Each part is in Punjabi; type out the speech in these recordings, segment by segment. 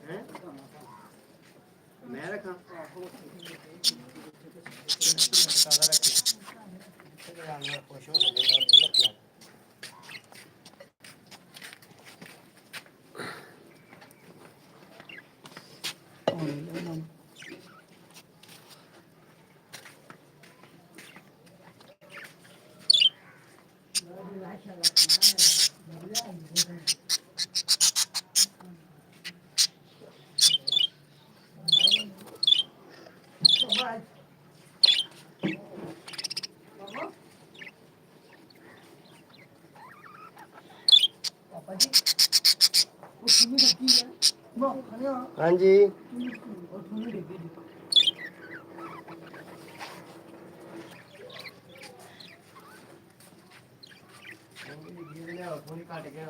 ਹੈ ਮੈਂ ਰੱਖਾਂ ਖੁਸ਼ ਹੋ ਕੇ ਹਾਂਜੀ ਥੋੜੀ ਕੱਟ ਕੇ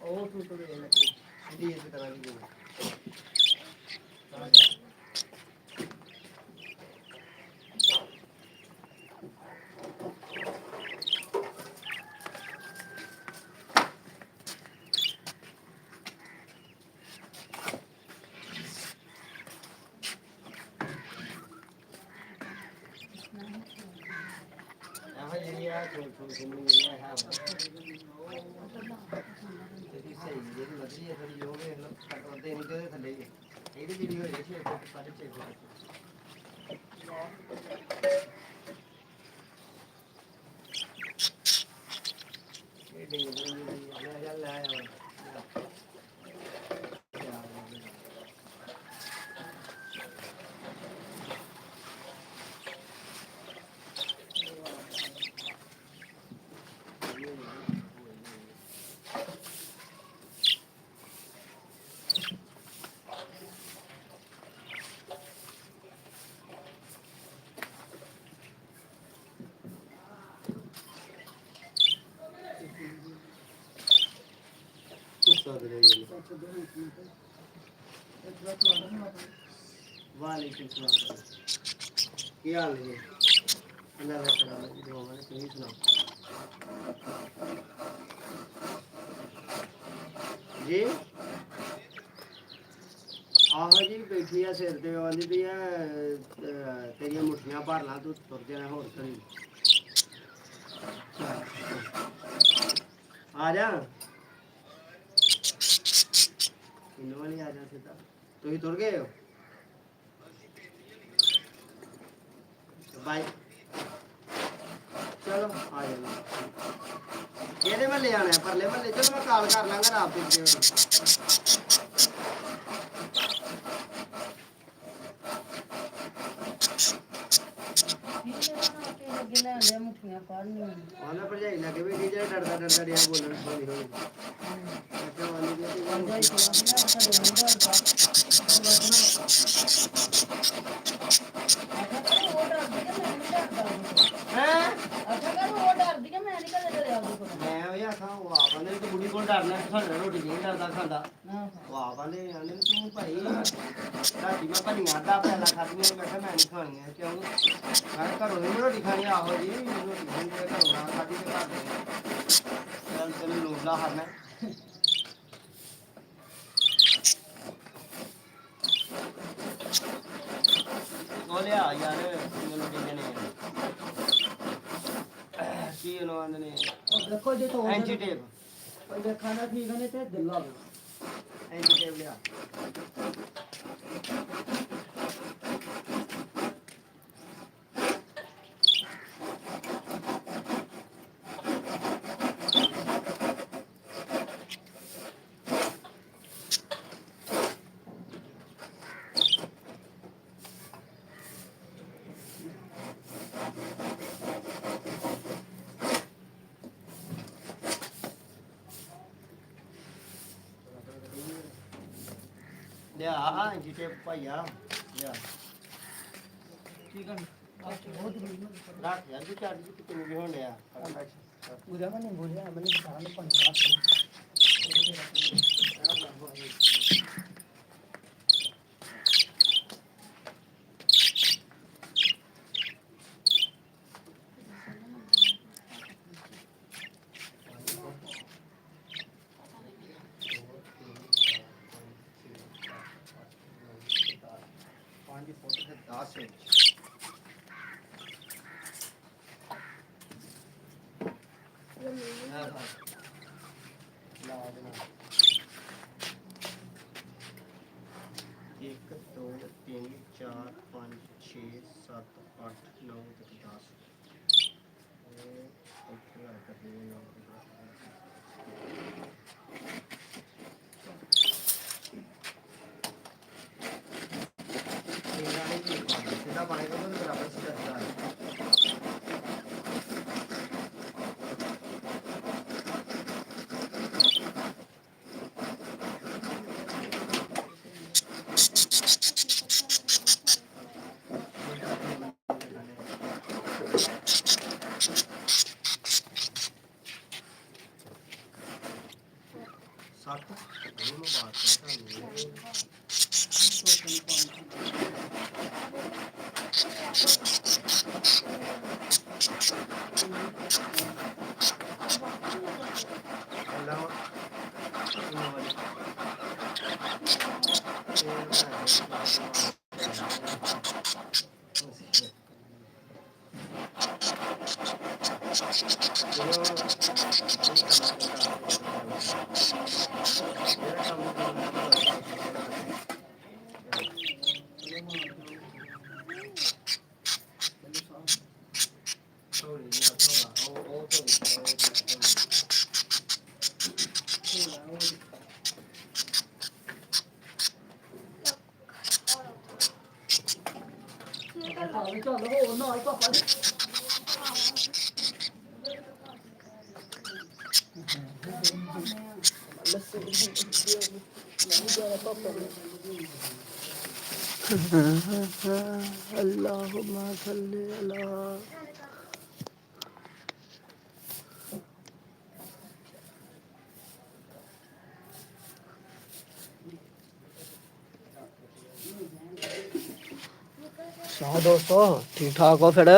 ਉਹ ਤੂੰ ਤੋਂ ਦੇ ਲੱਗੀ ਇਹ ਇਸ ਤਰ੍ਹਾਂ ਦੀ ਆਹ ਜਿਹੜੀ ਆ ਛੋਟੀ ਜਿਹੜੀ ਹੈ ਜਿਹੜੀ ਸਹੀ ਜਿਹੜੀ ਵਧੀ ਹੈ ਥੋੜੀ ਜੋ ਵੇਖ ਲਓ ਕਰਦੇ ਨਹੀਂ ਤੇ ਥੱਲੇ ਹੀ ਇਹਦੀ ਜਿਹੜੀ ਹੋਈ ਹੈ 6 ਫੁੱਟ 6.5 ਫੁੱਟ ਇਹ ਡਿੰਗ ਲੈ ਆਇਆ ਵਾਲੇਕੁਮ ਸਲਾਮ ਕੀ ਹਾਲ ਹੈ ਅੱਲਾਹ ਤਾਲਾ ਦੀ ਦੁਆ ਹੈ ਤੁਸੀਂ ਸੁਣਾਓ ਜੀ ਆਹੋ ਜੀ ਬੈਠੀ ਆ ਸਿਰ ਤੇ ਆਉਂਦੀ ਵੀ ਆ ਤੇਰੀਆਂ ਮੁੱਠੀਆਂ ਭਰ ਲਾਂ ਤੂੰ ਤੁਰ ਜਾਣਾ ਹੋਰ ਕਰੀ ਆ ਜਾ ਕਿੰਨੇ ਵਾਲੀ ਆ ਜਾ ਸਿੱਧਾ ਤੁਸੀਂ ਤੁਰ ਗਏ ਹੋ ਬਾਈ ਚਲੋ ਆ ਜਾਓ ਕਿਹੜੇ ਮਹੱਲੇ ਆਣਾ ਪਰਲੇ ਮਹੱਲੇ ਚਲੋ ਮੈਂ ਕਾਲ ਕਰ ਲਾਂਗਾ ਰਾਤ ਦੇ ਉਹਨੇ ਭਰਜਾਈ ਲੱਗੇ ਵੀ ਜਿਹੜਾ ਡਰਦਾ ਡਰਦਾ ਰਿਹਾ ਬੋਲਣ ਹੌਲੀ ਹੌਲੀ ਮੈਂ ਉਹ ਆਖਾਂ ਉਹ ਆ ਬੰਦੇ ਤੇ ਬੁੜੀ ਕੋਲ ਡਰਨਾ ਖਾਣਾ ਰੋਟੀ ਨਹੀਂ ਡਰਦਾ ਖਾਂਦਾ ਉਹ ਆ ਬੰਦੇ ਆਂਦੇ ਤੂੰ ਭਾਈ ਰਾਤੀ ਮੈਂ ਭਲੀਆਂ ਅੱਧਾ ਪਹਿਲਾਂ ਖਾਧੀਆਂ ਮੈਂ ਕਿਹਾ ਮੈਂ ਨਹੀਂ ਖਾਣੀਆਂ ਕਿਉਂ ਮੈਂ ਘਰੋਂ ਨਹੀਂ ਰੋਟੀ ਖਾਣੀ ਆਹੋ ਜੀ ਰੋਟੀ ਖਾਣੀ ਤੇ ਘਰੋਂ ਨਾ ਖਾਧੀ ਤੇ ਘਰ ਦੇ ਚੱਲ ਤੈਨੂੰ ਲੋਲਾ ਹਰਨਾ ਉਹ ਲਿਆ ਯਾਰ ਮੈਨੂੰ ਕਹਿੰਦੇ ਨੇ ਕੀ ਉਹਨੂੰ ਆਂਦੇ ਨੇ ਉਹ ਦੇਖੋ ਜੇ ਤੋਂ ਐਂਟੀ ਟੇਪ ਉਹ ਦੇਖਾਣਾ ਠੀਕ ਨੇ ਤੇ ਦਿੱਲਾ ਐਂਟੀ ਟੇਪ ਲਿਆ ਲਿਆ ਐਂਟੀ ਟੇਪ ਭਾਈਆ ਲਿਆ ਠੀਕ ਆ ਰੱਖ ਯਾਰ ਵੀ ਚੱਜ ਦੀ ਕਿਤੇ ਵੀ ਹੋਣ ਡਿਆ ਪੂਰਾ ਮੈਂ ਨਹੀਂ ਬੋਲਿਆ ਮੈਨੂੰ ਸਾਰਾ ਨੂੰ ਪੰਜ ਫੁੱਟ ਤੇ 10 ਇੰਚ ਇੱਕ ਦੋ ਤਿੰਨ 4 5 6 7 8 9 ਤੇ 10 ਇੱਥੇ ਆ ਕਰਦੇ ਨੇ 9 ਸਿੱਧਾ ਪਾਣੀ ਤੋਂ ਬਰਾਬਰ ਸਿੱਧਾ ਸੱਤ ਉਹਨੂੰ ਬਾਤ ਚੱਲ ਹੋ ਨਾਲ ਪਾਪਾ اللهم صل على ਸੁਣਾਓ ਦੋਸਤੋ ਠੀਕ ਠਾਕ ਹੋ ਫਿਰ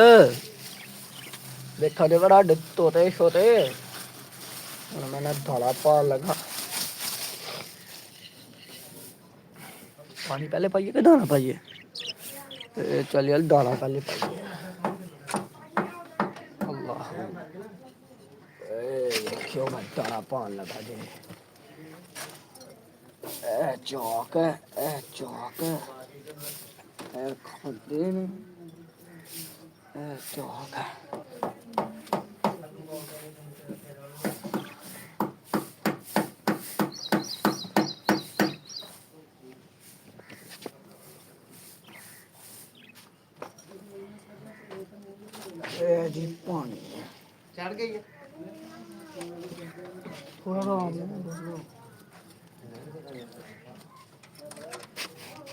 ਦੇਖਾ ਜੇ ਬੜਾ ਤੋਤੇ ਛੋਟੇ ਹੁਣ ਮੈਨੇ ਦਾਲਾ ਪਾ ਲਗਾ पानी पहले पाइए कि दाना पाइए चल यार दाना पहले पाइए अल्लाह देखियो मैं दाना पान लगा जे ए चौक ए खुदे ने ए चौक जी पानी चढ़ गई है थोड़ा आराम से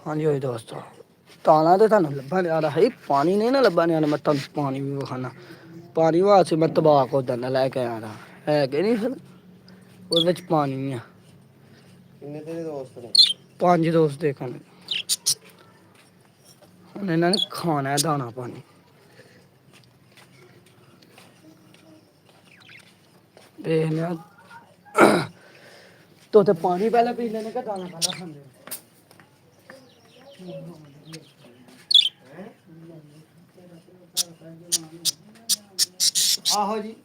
हाँ जी वही दोस्तों ताना तो थानू लब्भा नहीं आ रहा है पानी नहीं ना लब्भा नहीं आ रहा मैं तुम पानी भी विखाना पानी वास्ते मैं तबाक हो जाना लैके आ रहा है कि नहीं फिर ਉਹਦੇ ਵਿੱਚ ਪਾਣੀ ਆ ਕਿੰਨੇ ਤੇਰੇ ਦੋਸਤ ਨੇ 5 ਦੋਸਤ ਦੇਖਣ ਹੁਣ ਇਹਨਾਂ ਨੇ ਖਾਣਾ ਹੈ ਦਾਣਾ ਪਾਣੀ देखने तो पानी पहले पी लेने का दाना पहले खाने आहो जी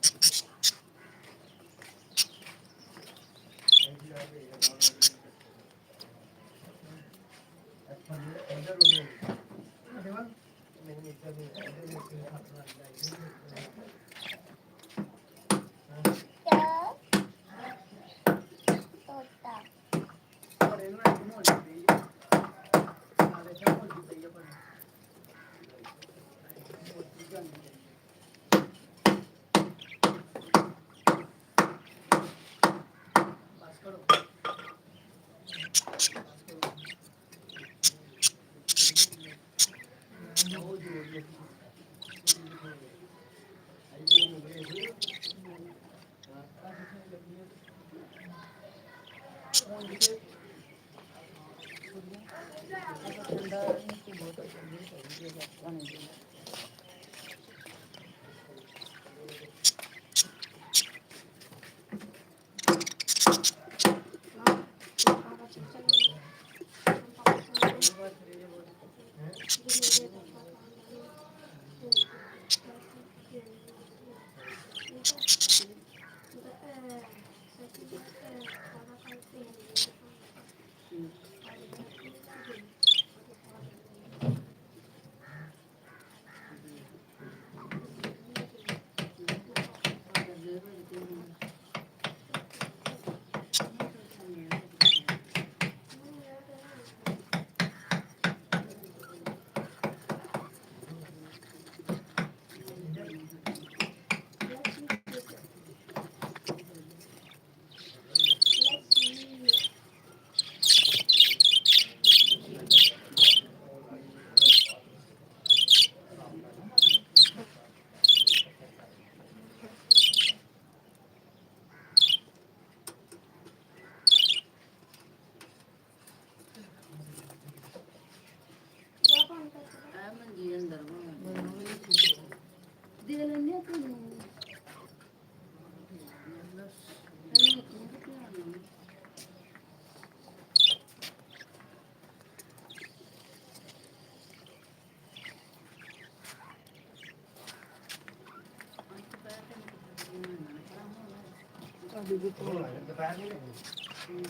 ਅਭੀ ਵੀ ਤੋਂ ਦੁਪਹਿਰ ਨਹੀਂ ਲੱਗੀ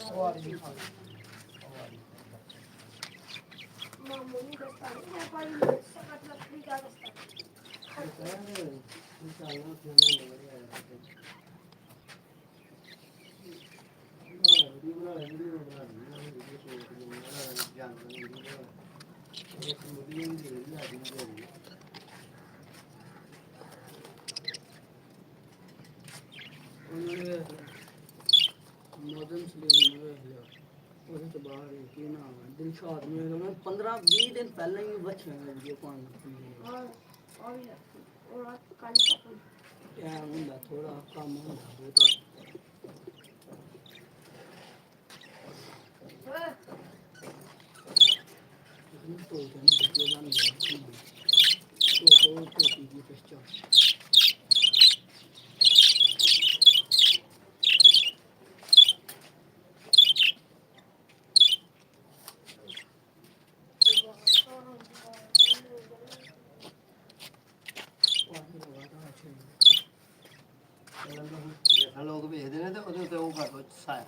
ਉਹ ਆ ਰਹੀ ਮਾਮੂ ਨੂੰ ਦੱਸਤਾ ਨਹੀਂ ਮੈਂ ਪਾਣੀ ਵਿੱਚ ਸਕਾਤ ਲੱਕੜੀ ਦਾ ਦੱਸਤਾ ਮੋਦਨ ਸਲੀਮ ਵੇਖ ਲਿਆ ਉਹਦੇ ਤੋਂ ਬਾਅਦ ਕੀ ਨਾਮ ਹੈ ਦਿਲਸ਼ਾਦ ਨੂੰ 15-20 ਦਿਨ ਪਹਿਲਾਂ ਹੀ ਬੱਚਿਆਂ ਨੇ ਵੀਡੀਓ ਪਾਉਣ ਲੱਗੀ और रात कल पकड़ ਟਾਈਮ ਹੁੰਦਾ ਥੋੜਾ ਕੰਮ ਹੁੰਦਾ ਬਹੁਤਾ इसमें तो जाने वीडियो बन गया तो छोटी की पहचान ਲੋਕ ਵੇਖਦੇ ਨੇ ਤੇ ਉਹਦੇ ਉੱਤੇ ਉਹ ਕਰ ਦੋ ਸਾਇਆ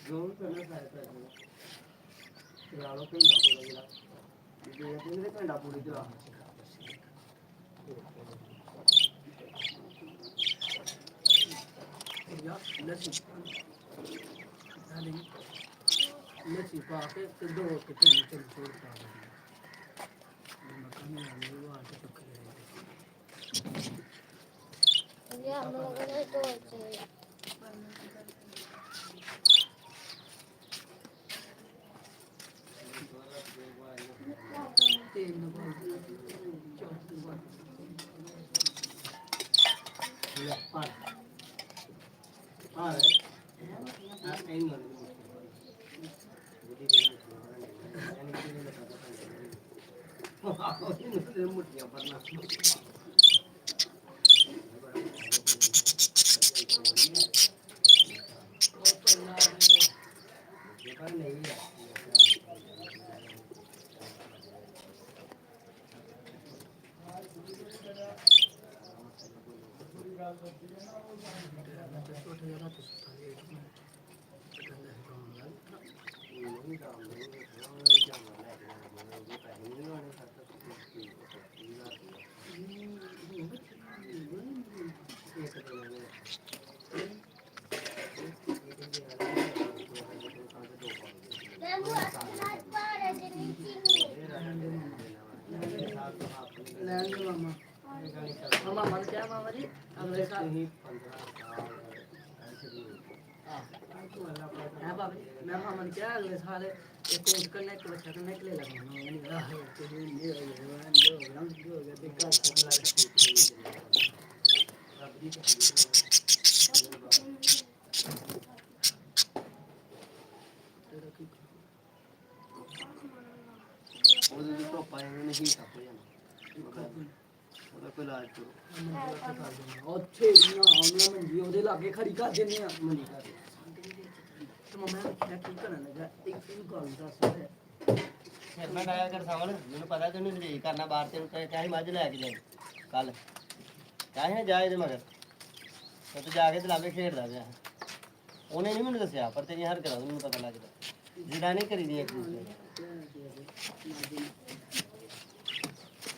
ਜੋ ਵੀ ਕਰਨਾ ਸਾਇਆ ਕਰ ਦੋ ਚਲਾ ਲਓ ਘੰਟਾ ਪੂਰਾ ਜਿਹੜਾ ਜੇ ਘੰਟਾ ਪੂਰੀ ਚਲਾ या लस्सी लस्सी पा के दो के तीन छोड़ पा मकान में वो आके चक्कर या हम लोगों ने तो चाहिए तीन बार हाँ है नहीं मुठिया भरना नहीं है मामा मन क्या मामा जी अगले साल ही 15 साल है बाबा जी मैं मामा ने क्या अगले साल एक कोर्स करने के बच्चा करने के लिए लगा मैंने कहा तो ये हो गया बेकार करना ਉਹਦੇ ਦੀ ਧੋਪਾ ਨਹੀਂ ਟੱਪ ਜਾਣਾ ਉਹਦਾ ਕੋਈ ਇਲਾਜ ਕਰੋ ਉੱਥੇ ਨਾ ਉਹਨਾਂ ਮੰਜੀ ਉਹਦੇ ਲਾਗੇ ਖੜੀ ਕਰ ਦਿੰਦੇ ਆ ਮੰਜੀ ਕਰ ਤੇ ਮੈਂ ਕਿਹਾ ਕੀ ਕਰਨ ਲੱਗਾ ਇੱਕ ਗੱਲ ਦੱਸ ਫਿਰ ਮੈਂ ਡਾਇਆ ਕਰ ਸਾਵਣ ਮੈਨੂੰ ਪਤਾ ਤੈਨੂੰ ਸਰੀਰ ਕਰਨਾ ਬਾਹਰ ਤੈਨੂੰ ਕਿਹਾ ਸੀ ਮੱਝ ਲੈ ਕੇ ਜਾਈ ਕੱਲ ਕਿਹਾ ਸੀ ਨਾ ਜਾ ਇਹਦੇ ਮਗਰ ਤੇ ਤੂੰ ਜਾ ਕੇ ਤੇ ਲਾਗੇ ਖੇਡਦਾ ਪਿਆ ਉਹਨੇ ਨਹੀਂ ਮੈਨੂੰ ਦੱਸਿਆ ਪਰ ਤੇਰੀਆਂ ਹਰਕਤਾਂ ਤੋਂ ਮੈਨੂੰ ਪਤਾ ਲੱਗਦਾ ਜਿਹੜਾ ਨਹੀਂ ਕਰੀ ਦੀਆਂ ਇੱਕ ਦੂਸਰੇ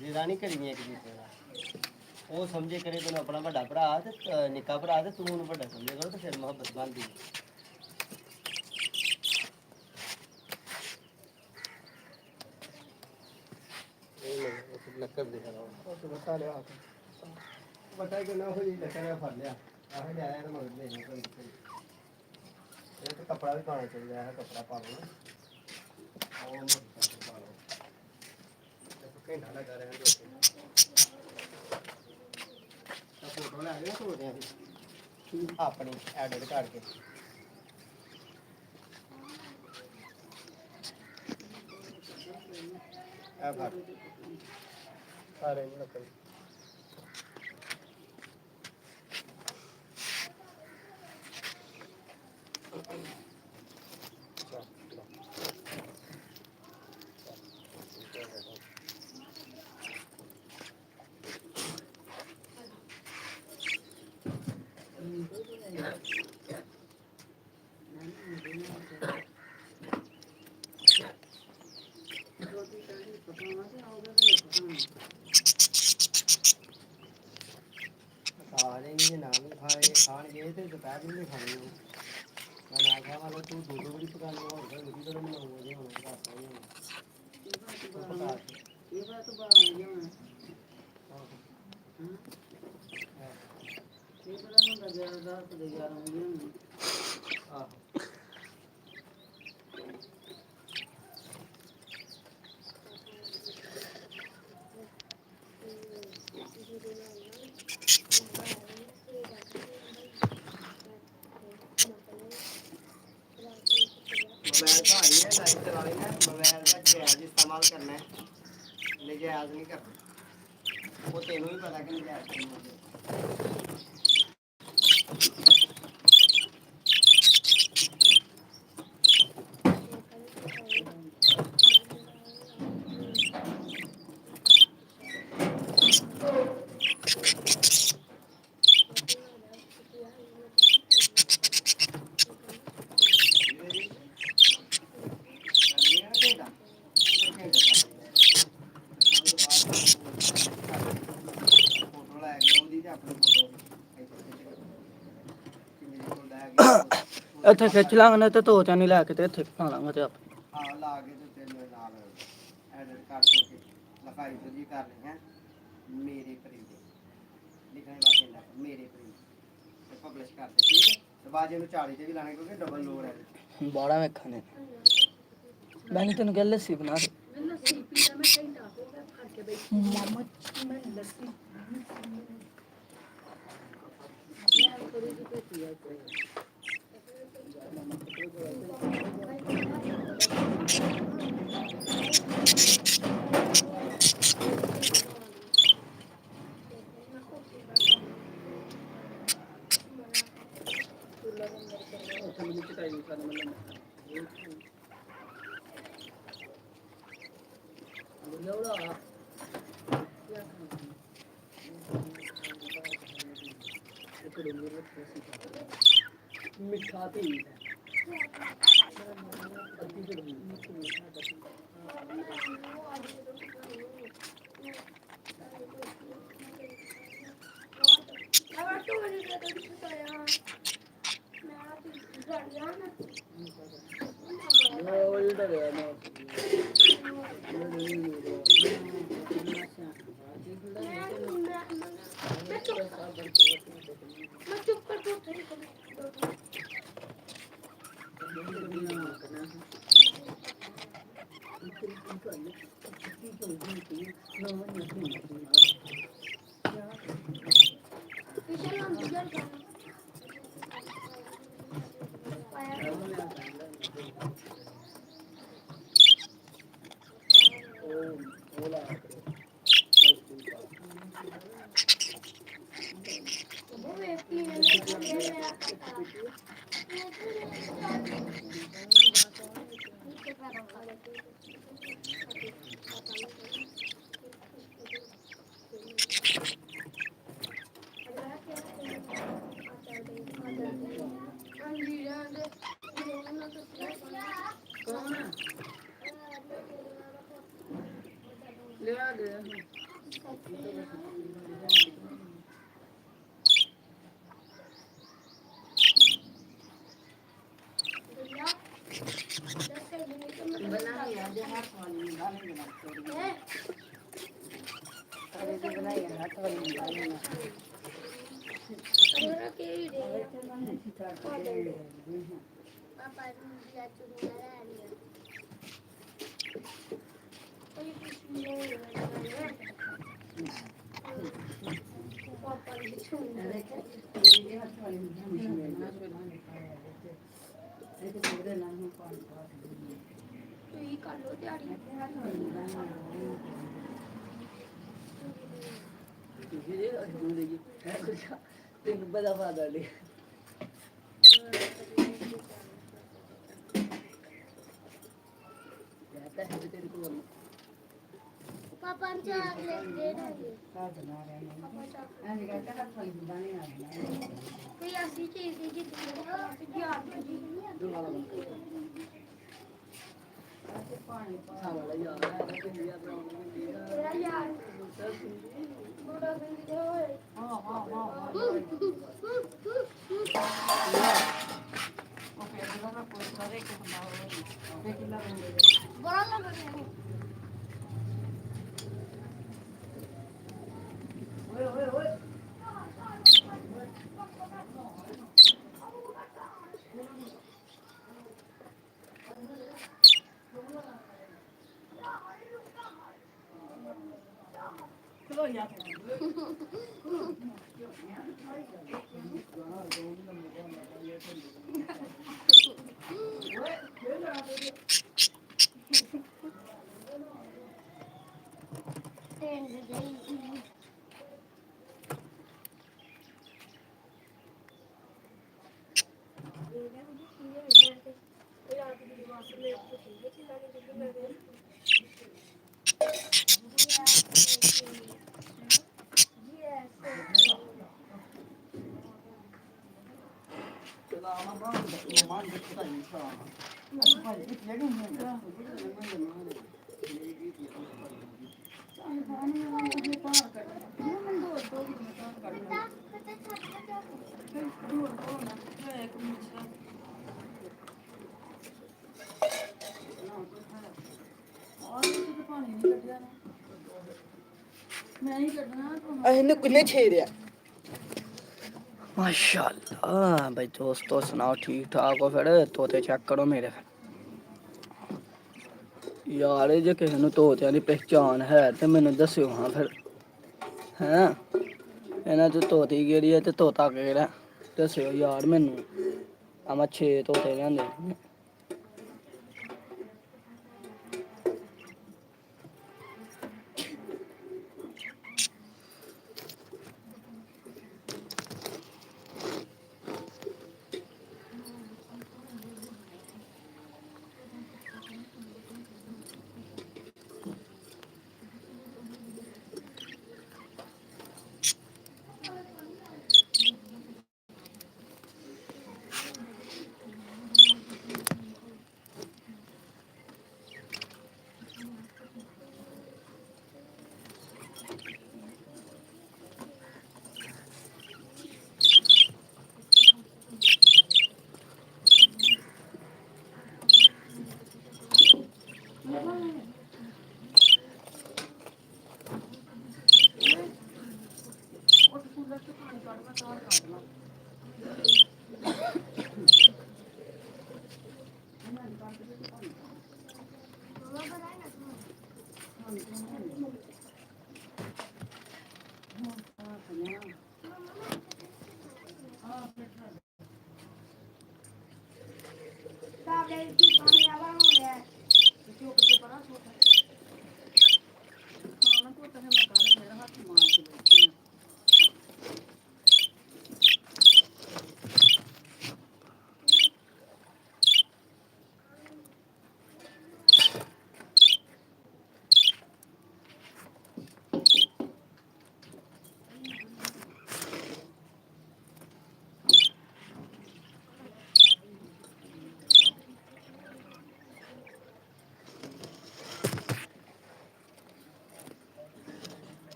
ਜਿਹੜਾ ਨਹੀਂ ਕਰੀ ਦੀਆਂ ਇੱਕ ਦੂਸਰੇ ਨਾਲ ਉਹ ਸਮਝੇ ਕਰੇ ਤੈਨੂੰ ਆਪਣਾ ਵੱਡਾ ਭਰਾ ਤੇ ਨਿੱਕਾ ਭਰਾ ਤੇ ਤੂੰ ਉਹਨੂੰ ਵੱਡਾ ਸਮਝੇ ਕਰੋ ਤੇ ਫਿਰ ਮੁਹੱਬਤ ਬਣਦੀ ਲੱਕੜ ਦੇ ਰਹਾ ਉਹ ਬਤਾ ਲਿਆ ਬਤਾ ਕਿ ਨਾ ਹੋਈ ਲੱਕੜ ਫੜ ਲਿਆ ਆਹ ਜਾਇਆ ਨਾ ਮਗਰ ਲੈ ਨਹੀਂ ਇਹ ਤਾਂ ਕੱਪੜਾ ਵੀ ਪਾਣਾ ਚਾਹੀਦਾ ਹੈ ਕੱਪੜਾ ਪਾ ਲਓ ਉਹ ਮਤ ਪਾ ਲਓ ਤੇ ਘੰਟਾ ਲਗਾ ਰਹੇ ਹਾਂ ਤਾਂ ਫੋਟੋ ਲੈ ਕੇ ਤੋੜਦੇ ਆਂ ਆਪਣੀ ਐਡਿਟ ਕਰਕੇ ਆ ਫੜ ਸਾਰੇ ਨੂੰ ਲੱਕੜ ਸਾਰੇ ਨਹੀਂ ਨਾ ਵੀ ਖਾਣਗੇ ਤੇ ਦੁਪਹਿਰ ਨੂੰ ਨਹੀਂ ਖਾਣੀ ਮੈਂ ਆਖਿਆ ਵਾਲਾ ਤੂੰ ਦੋ ਦੋ ਵਾਰੀ ਪਕਾਉਣੀ ਹੋਰ ਕੋਈ ਵੀ ਜਦੋਂ ਮੈਨੂੰ ਉਹਦੇ ਹੋਣਾ ਘਾਟਾ ਹੀ ਹੋਣਾ ਇਹ ਬਾਤ 12 ਵਜੇ ਹੋਣਾ ਇਹ ਬੜਾ ਹੁੰਦਾ 11 ਦੇ 11 ਵਜੇ ਹੋਣਾ ਆਹੋ मोबाइल का आ रही है लाइट चला रही है मोबाइल का जायज़ इस्तेमाल करना है नजायज़ नहीं करना वो तेनों ही पता कि नजायज़ नहीं होते ਇੱਥੇ ਖਿੱਚ ਲਾਂਗੇ ਨਾ ਤੇ ਧੋ ਚਾਨੀ ਲੈ ਕੇ ਤੇ ਇੱਥੇ ਪਾ ਲਾਂਗੇ ਤੇ ਆਪ ਹਾਂ ਲਾ ਕੇ ਤੇ ਤੇਰੇ ਨਾਲ ਐਡਿਟ ਕਰ ਕੇ ਲਿਖਾਈ ਤੋਂ ਜੀ ਕਰ ਲਈ ਹੈ ਮੇਰੇ ਪਰਿੰਦੇ ਲਿਖਣ ਵਾਸਤੇ ਲੈ ਮੇਰੇ ਪਰਿੰਦੇ ਤੇ ਪਬਲਿਸ਼ ਕਰ ਦੇ ਠੀਕ ਹੈ ਤੇ ਬਾਅਦ ਨੂੰ 40 ਤੇ ਵੀ ਲਾਣੇ ਕਿਉਂਕਿ ਡਬਲ ਲੋਡ ਹੈ ਬਾੜਾ ਵੇਖਣੇ ਮੈਂ ਤੈਨੂੰ ਗੱਲ ਲੱਸੀ ਬਣਾ ਦੇ ਮੈਂ ਲੱਸੀ ਪੀਣਾ ਮੈਂ ਘੰਟਾ ਹੋ ਗਿਆ ਫੜ ਕੇ ਬੈਠੀ ਮਾਮਾ ਮੈਂ ਲੱਸੀ ਮੈਂ ਥੋੜੀ ਜਿਹੀ ਪੀਤੀ ਹੈ ਮਿੱਠਾ ਤੇ ਲਿਆ ਦੇ बनाई आज हाथ वाली डालने के बाद अरे जो बनाई हाथ वाली डालने में अरे के दे पापा दिया चुरा लिया कोई कुछ नहीं पापा ने छुरा मेरे हाथ वाली मशीन है ऐसे मेरे नाम में पानी तो ये कर लो तैयारी ये दूध है एक बड़ा फादर ले जाता है तेरे को पापा चॉकलेट दे देंगे क्या बना रहे हैं पापा चॉकलेट आज का क्या फल बनाने आ रहा है कोई ऐसी चीज है जिससे याद दो वाला ਤੇਰਾ ਯਾਰ ਬੁੜਾ ਸਿੰਘ ਦੇ ਹੋਏ ਬੜਾ ਲੱਗ ਰਿਹਾ ਟ੍ਰੇਨ ਦੇ ਗਈ ਇਹਨੂੰ ਕਿੰਨੇ ਛੇੜਿਆ ਮਾਸ਼ਾਅੱਲਾ ਭਾਈ ਦੋਸਤੋ ਸੁਣਾਓ ਠੀਕ ਠਾਕ ਹੋ ਫਿਰ ਤੋਤੇ ਚੈੱਕ ਕਰੋ ਮੇਰੇ ਯਾਰ ਇਹ ਜੇ ਕਿਸੇ ਨੂੰ ਤੋਤਿਆਂ ਦੀ ਪਹਿਚਾਣ ਹੈ ਤੇ ਮੈਨੂੰ ਦੱਸਿਓ ਹਾਂ ਫਿਰ ਹੈਂ ਇਹਨਾਂ ਚ ਤੋਤੀ ਕਿਹੜੀ ਹੈ ਤੇ ਤੋਤਾ ਕਿਹੜਾ ਦੱਸਿਓ ਯਾਰ ਮੈਨੂੰ ਆਹ 6 ਤੋਤੇ ਲਿਆਂਦੇ Sabe, ele fica me abalando, né?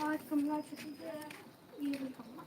आज कमला छुट्टी पे है ये भी कमला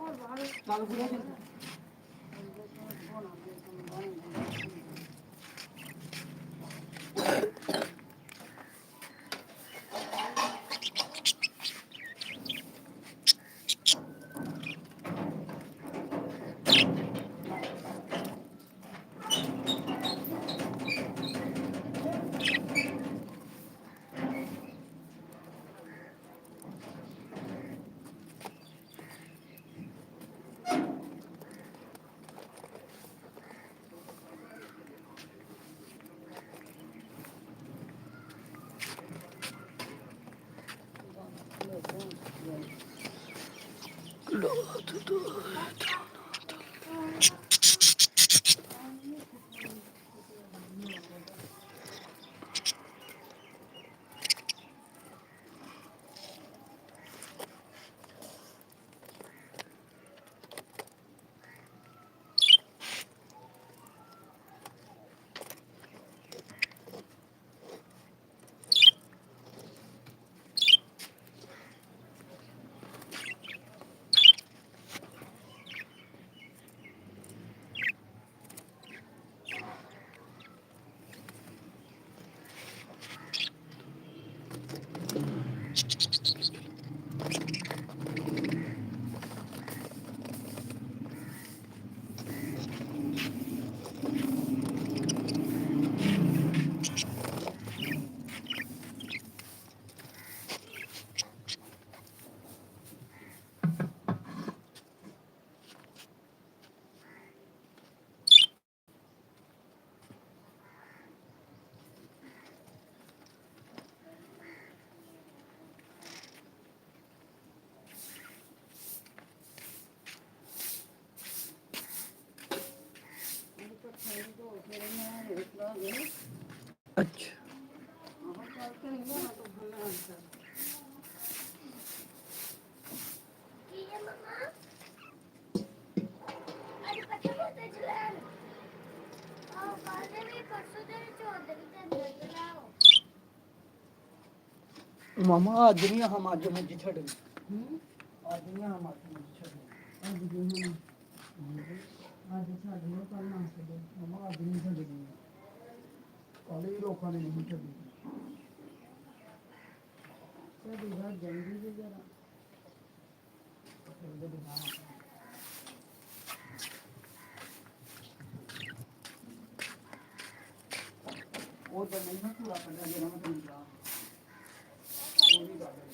और बाहर अच्छा मामा आज नहीं हम आज मुझे छड़ आज नहीं हम आज मुझे छड़ आज छड़ लो कल ना छड़ मामा आज नहीं छड़ ਕਾਲੀ ਲੋਕਾਂ ਨੇ ਨਹੀਂ ਚੱਲੀ ਤੇ ਦੂਜਾ ਜੰਗੀ ਦੇ ਜਰਾ ਉਹ ਤਾਂ ਨਹੀਂ ਨਾ ਪੂਰਾ ਕਰਦਾ ਜਿਹੜਾ ਮੈਂ ਤੁਹਾਨੂੰ ਕਿਹਾ ਉਹ ਵੀ ਗੱਲ ਹੈ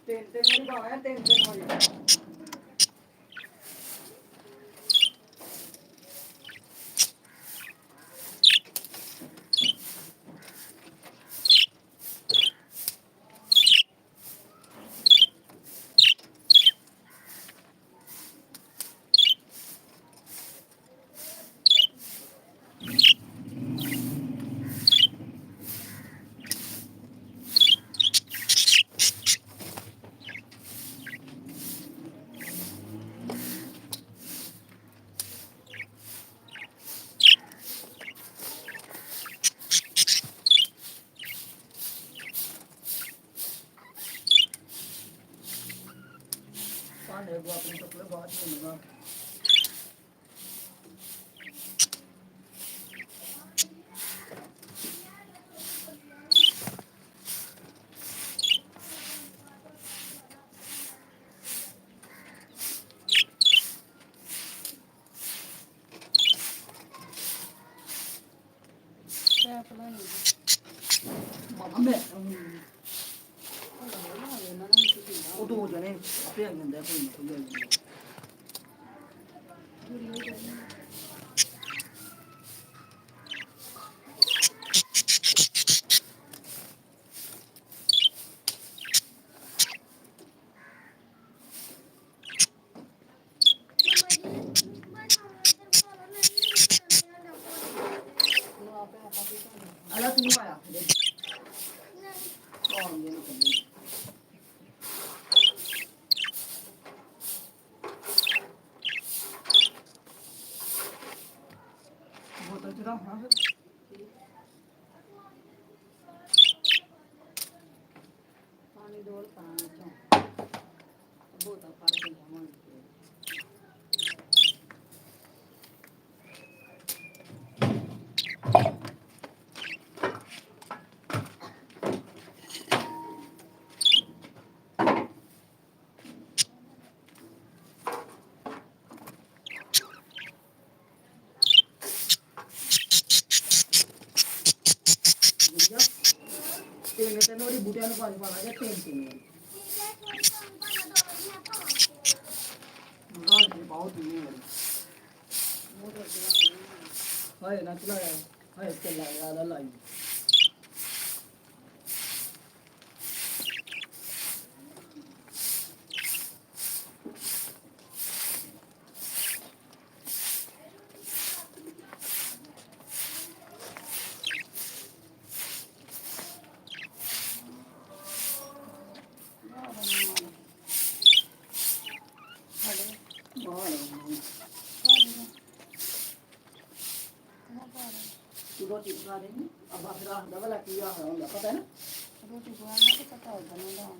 ਤਿੰਨ ਵਾਰੀ ਤਿੰਨ ਵਾਰੀ ਭਾਂਡੇ ਕੋ ਆਪਣੇ ਕੱਪੜੇ ਬਾਅਦ ਚ ਹੋਣਾ ਮੈਂ ਉਹ ਦੋ ਜਣੇ ਆਪੇ ਆ ਜਾਂਦੇ ਕੋਈ ਨਹੀਂ ਕੋਈ ਆ ਜਾਂਦੇ ਅਲਾ ਤੂੰ ਆਇਆ ਕੌਣ ਇਹ ਨਹੀਂ ਬੋਤਲ ਚੜਾ ਹਾਂ ਫਿਰ ਪਾਣੀ ਡੋਲ ਪਾਣੀ ਚੋਂ ਬੋਤਲ ਫੜ ਕੇ ਜਾਵਾਂਗੇ ਤਿੰਨ ਵਾਰੀ ਬੂਟਿਆਂ ਨੂੰ ਪਾਣੀ ਪਾਣਾ ਜਾਂ ਤਿੰਨ ਗਾਲ ਤੇ ਬਹੁਤ ਨਹੀਂ ਵਾਰੀ ਹਾਏ ਨਾ ਚਲਾਇਆ ਹਾਏ ਚਲਾਇਆ ਦਾ ਲਾਈ रोटी पका देंगे अब आप रात वाला किया होगा पता है ना रोटी पकाना तो पता होगा ना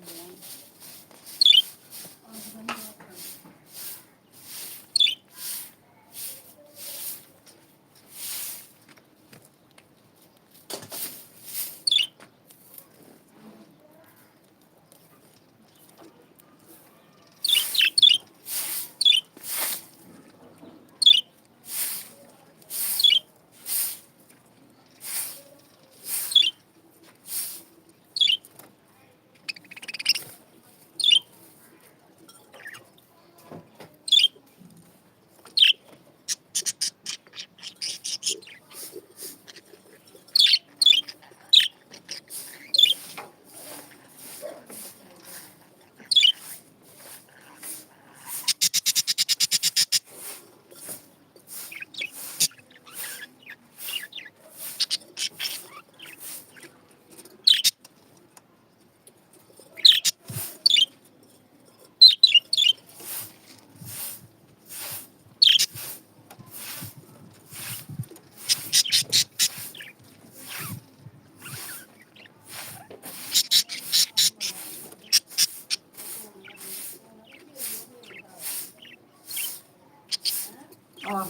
ਆ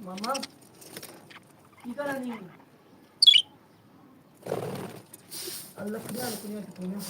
ਮਮਾ ਕੀ ਕਰਨੀ ਅੱਲਾ ਖਿਆਲ ਕੁਨੀਆਂ ਟੁਕੀਆਂ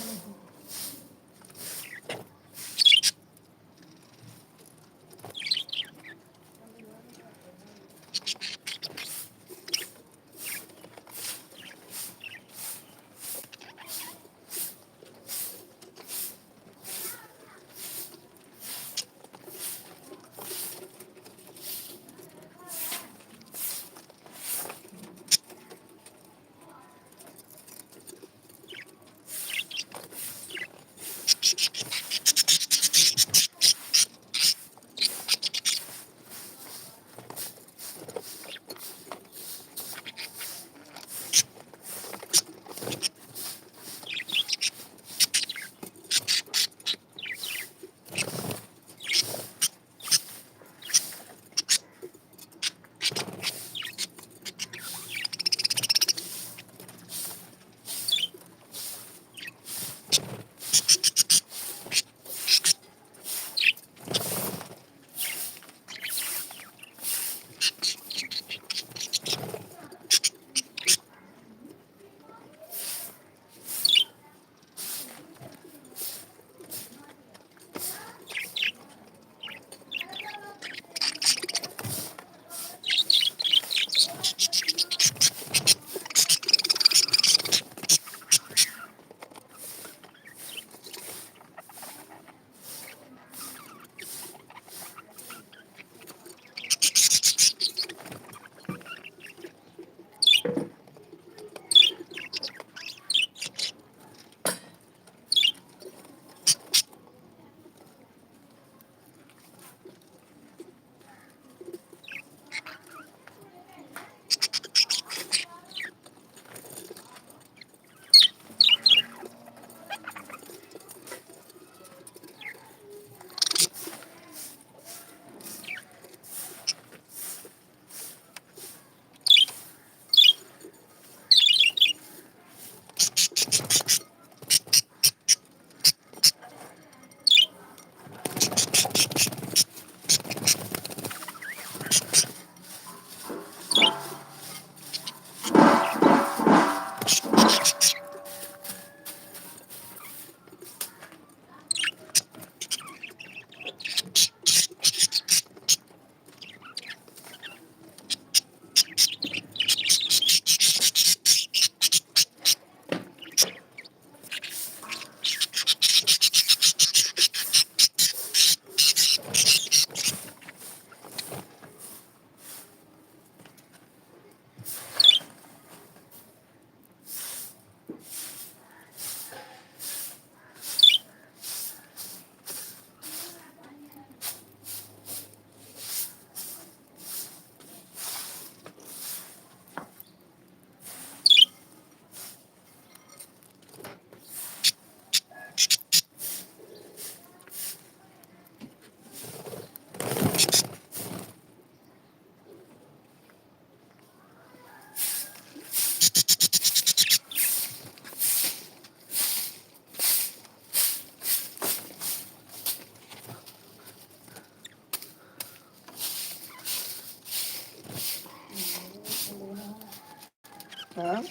ਹਾਂ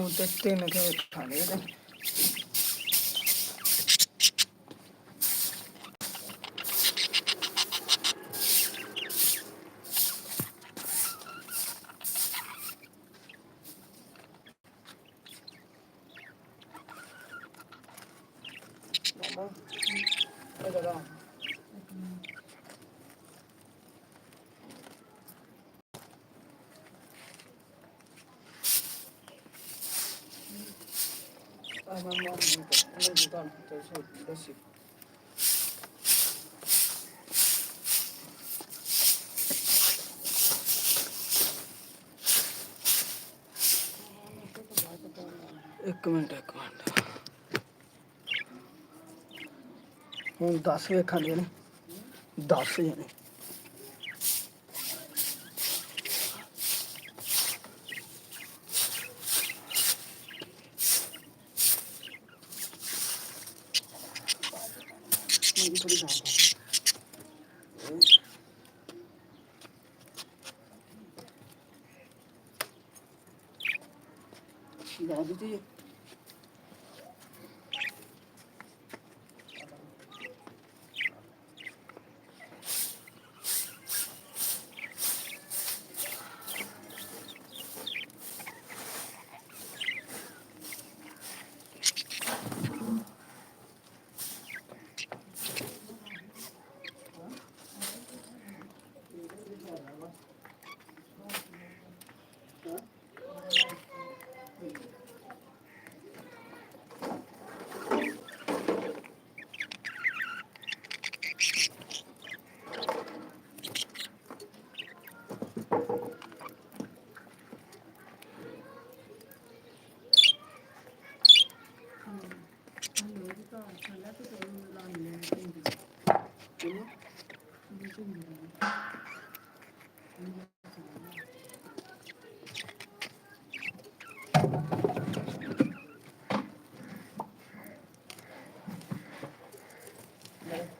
ਤੇ 3 ਕੇ ਖਾ ਲਏ ਤੇ ਇੱਕ ਮਿੰਟ ਹੁਣ 10 ਵੇਖਣ ਦੇ ਨੇ 10 ਜਣੇ ਮੰਗੀ ਥੋੜੀ ਜਾਣ ਜਾ ਦਿੱਤੀ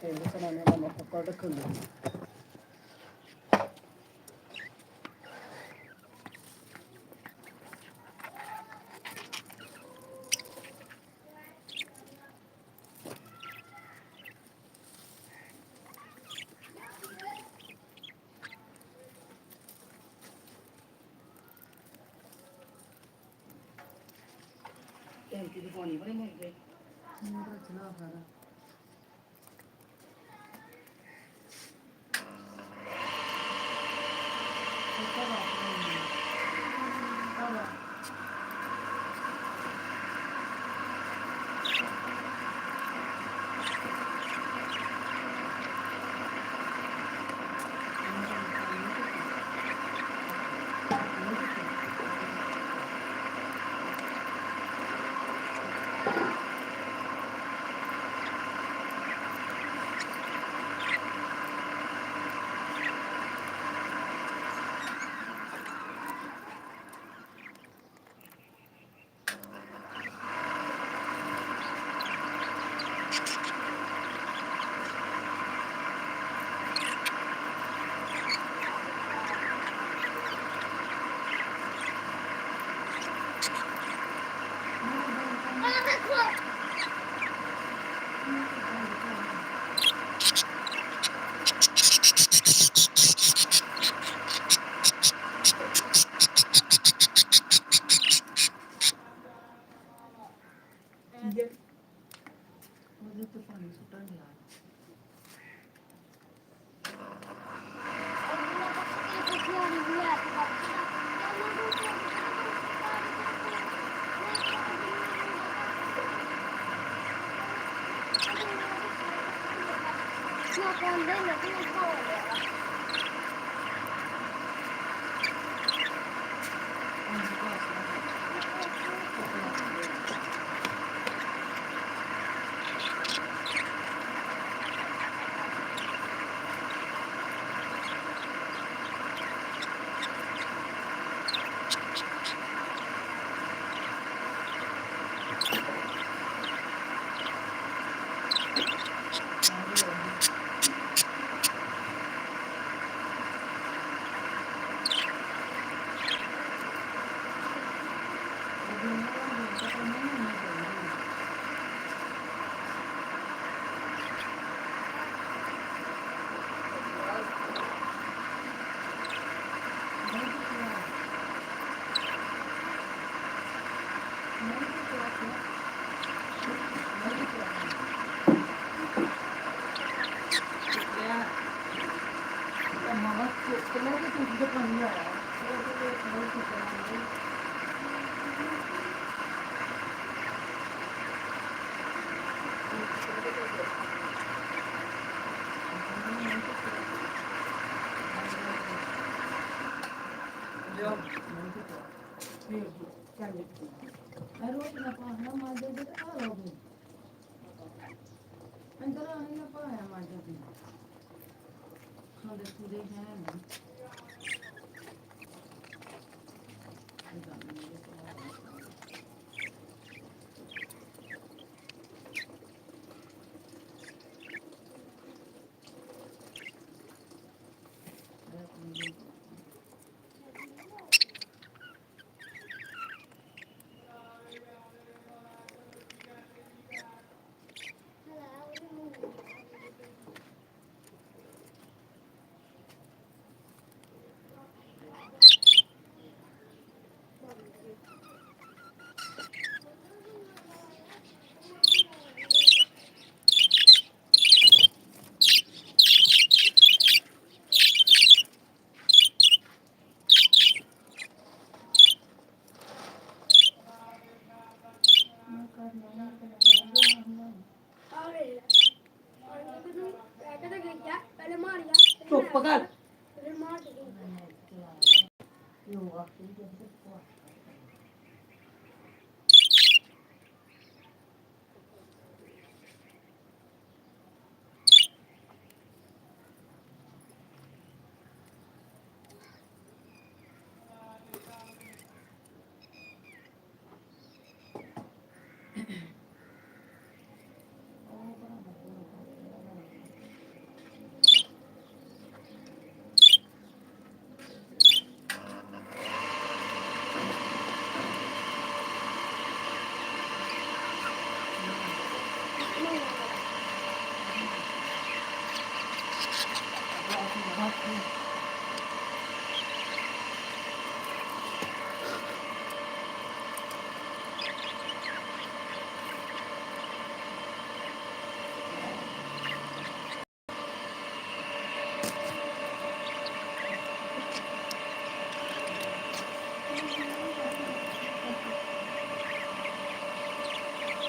ਤੇਲ ਚਲਾਣੇ ਦਾ ਮੈਂ ਪਕੜ ਰੱਖੂੰਗਾ ਟੈਂਕੀ ਦੀ ਪਾਣੀ ਬੜੇ ਮਿਲ ਗਏ ਮੋਟਰ ਚਲਾ ਸਾਰਾ ਉਹਦੇ ਤੇ ਪਾਣੀ ਸੁੱਟਣ ਗਿਆ ਚੁੱਪ ਕਰ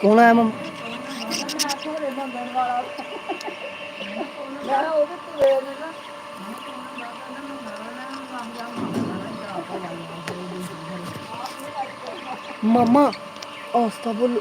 ਕੌਣ ਆਇਆ ਮੰਮਾ ਮਮਾ ਆਸਤਾ ਬੋਲ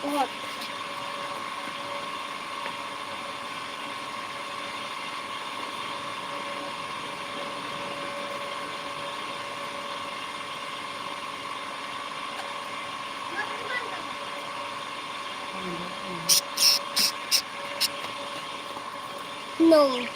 बहुत No.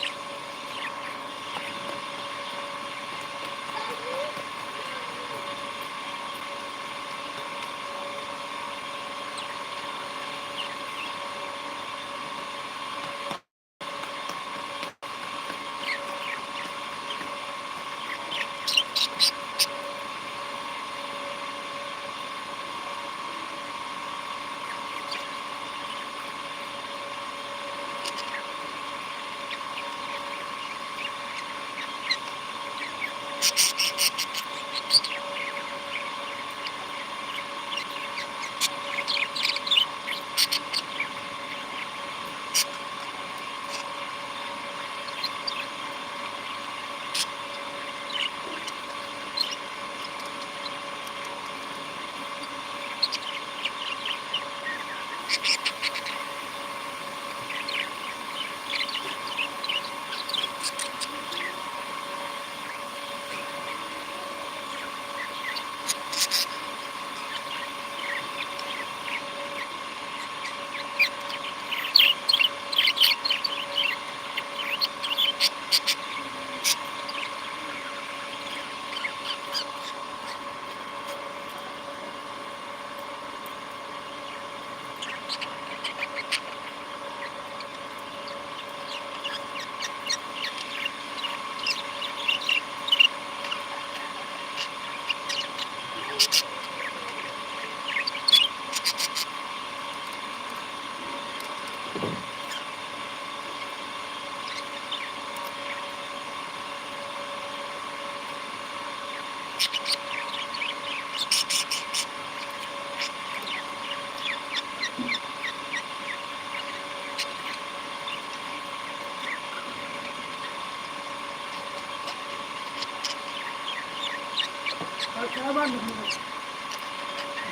क्या बन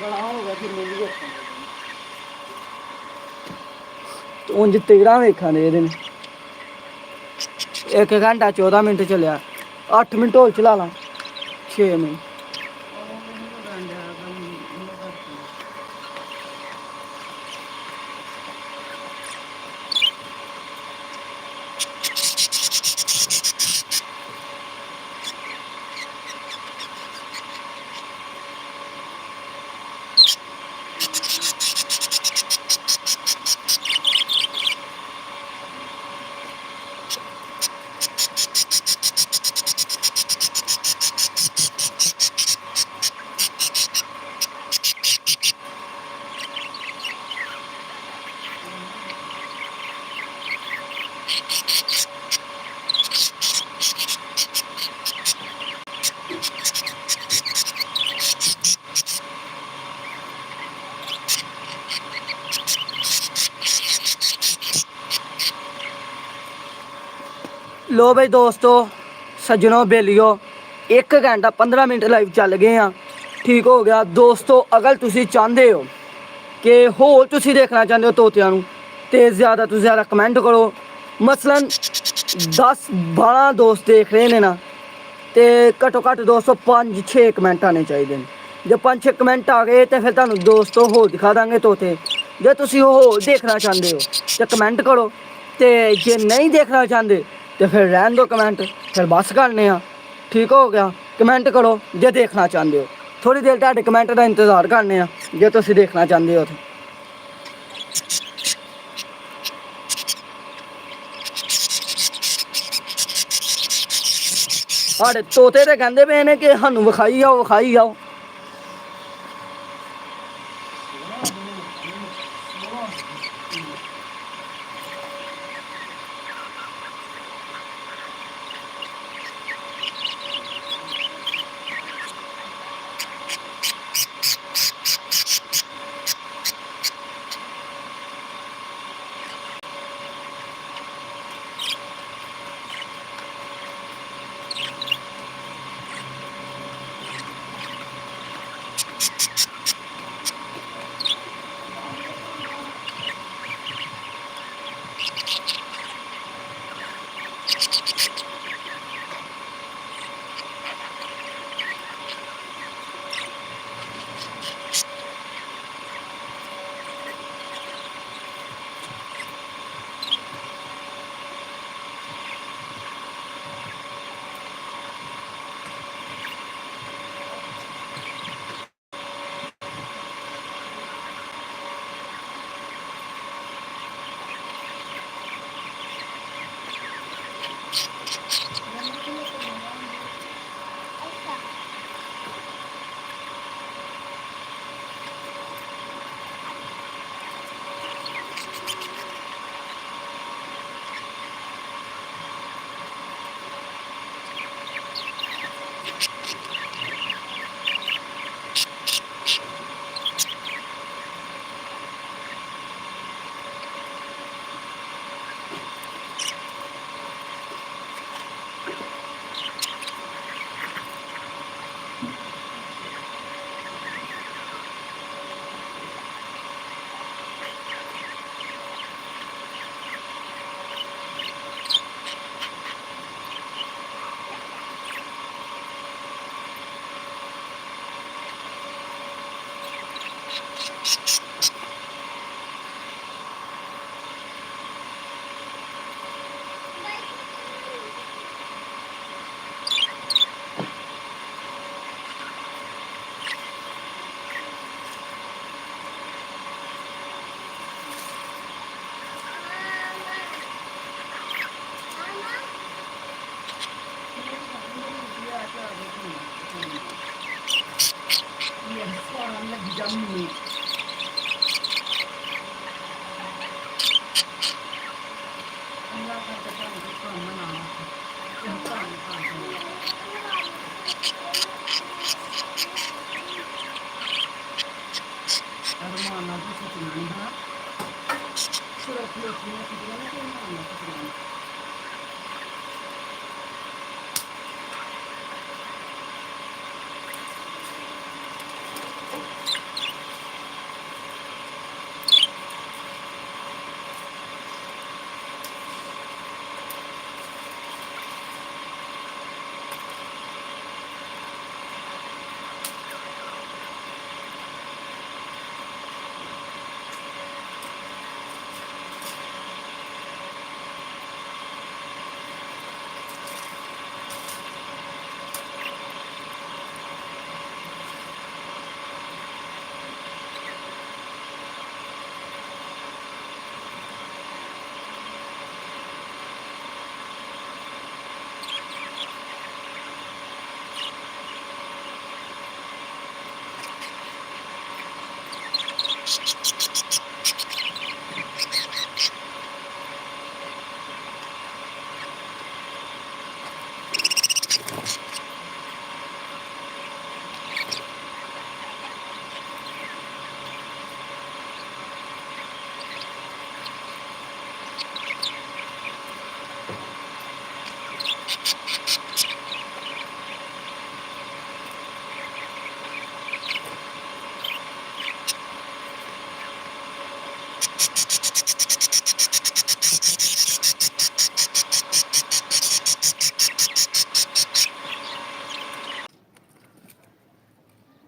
बड़ा होगा फिर मिल गया ਉਂਝ 13 ਵੇਖਾਂ ਦੇ ਇਹਦੇ ਨੇ 1 ਘੰਟਾ 14 ਮਿੰਟ ਚੱਲਿਆ 8 ਮਿੰਟ ਹੋਰ ਚਲਾ ਲਾਂ 6 ਮਿੰਟ लो भाई दोस्तों सज्जनों बेलियो 1 ਘੰਟਾ 15 ਮਿੰਟ ਲਾਈਵ ਚੱਲ ਗਏ ਆ। ਠੀਕ ਹੋ ਗਿਆ ਦੋਸਤੋ। ਅਗਰ ਤੁਸੀਂ ਚਾਹੁੰਦੇ ਹੋ ਕਿ ਹੋਰ ਤੁਸੀਂ ਦੇਖਣਾ ਚਾਹੁੰਦੇ ਹੋ ਤੋਤਿਆਂ ਨੂੰ ਤੇ ਜ਼ਿਆਦਾ ਤੋਂ ਜ਼ਿਆਦਾ ਕਮੈਂਟ ਕਰੋ। ਮਸਲਨ 10-12 ਦੋਸਤ ਦੇਖ ਰਹੇ ਨੇ ਨਾ ਤੇ ਘੱਟੋ ਘੱਟ ਦੋਸਤੋ 5-6 ਕਮੈਂਟ ਆਣੇ ਚਾਹੀਦੇ ਨੇ। ਜੇ 5-6 ਕਮੈਂਟ ਆ ਗਏ ਤੇ ਫਿਰ ਤੁਹਾਨੂੰ ਦੋਸਤੋ ਹੋਰ ਦਿਖਾ ਦਾਂਗੇ ਤੋਤੇ। ਜੇ ਤੁਸੀਂ ਹੋਰ ਦੇਖਣਾ ਚਾਹੁੰਦੇ ਹੋ ਤੇ ਕਮੈਂਟ ਕਰੋ ਤੇ ਜੇ ਨਹੀਂ ਦੇਖਣਾ ਚਾਹੁੰਦੇ ਤੇ ਫਿਰ ਰਹਿਣ ਦਿਓ ਕਮੈਂਟ, ਫਿਰ ਬਸ ਕਰਨੇ ਆ। ਠੀਕ ਹੋ ਗਿਆ। ਕਮੈਂਟ ਕਰੋ ਜੇ ਦੇਖਣਾ ਚਾਹੁੰਦੇ ਹੋ। ਥੋੜ੍ਹੀ ਦੇਰ ਤੁਹਾਡੇ ਕਮੈਂਟ ਦਾ ਇੰਤਜ਼ਾਰ ਕਰਨੇ ਆ ਜੇ ਤੁਸੀਂ ਦੇਖਣਾ ਚਾਹੁੰਦੇ ਹੋ। ਸਾਡੇ ਤੋਤੇ ਤੇ ਕਹਿੰਦੇ ਪਏ ਨੇ ਕਿ ਸਾਨੂੰ ਵਿਖਾਈ ਜਾਓ ਵਿਖਾਈ ਜਾਓ।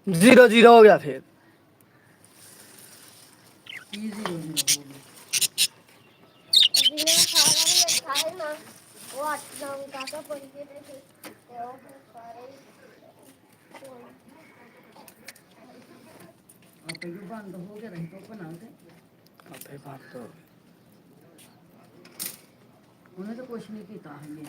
0-0 ਹੋ ਗਿਆ ਫਿਰ। ਜਿਹਨੇ ਸਾਰਾ ਨੇ ਖਾਏ ਨਾ ਉਹ 8 9 ਤੱਕ ਪੜੀ ਗਏ ਤੇ ਉਹ ਫਿਰ ਸਾਰੇ ਆਪੇ ਬੰਦ ਹੋ ਗਿਆ ਰਹੀ ਤੋਂ ਬਣਾ ਤੇ ਆਪੇ ਬੰਦ ਹੋ ਗਿਆ ਉਹਨੇ ਤਾਂ ਕੁਛ ਨਹੀਂ ਕੀਤਾ ਹਲੇ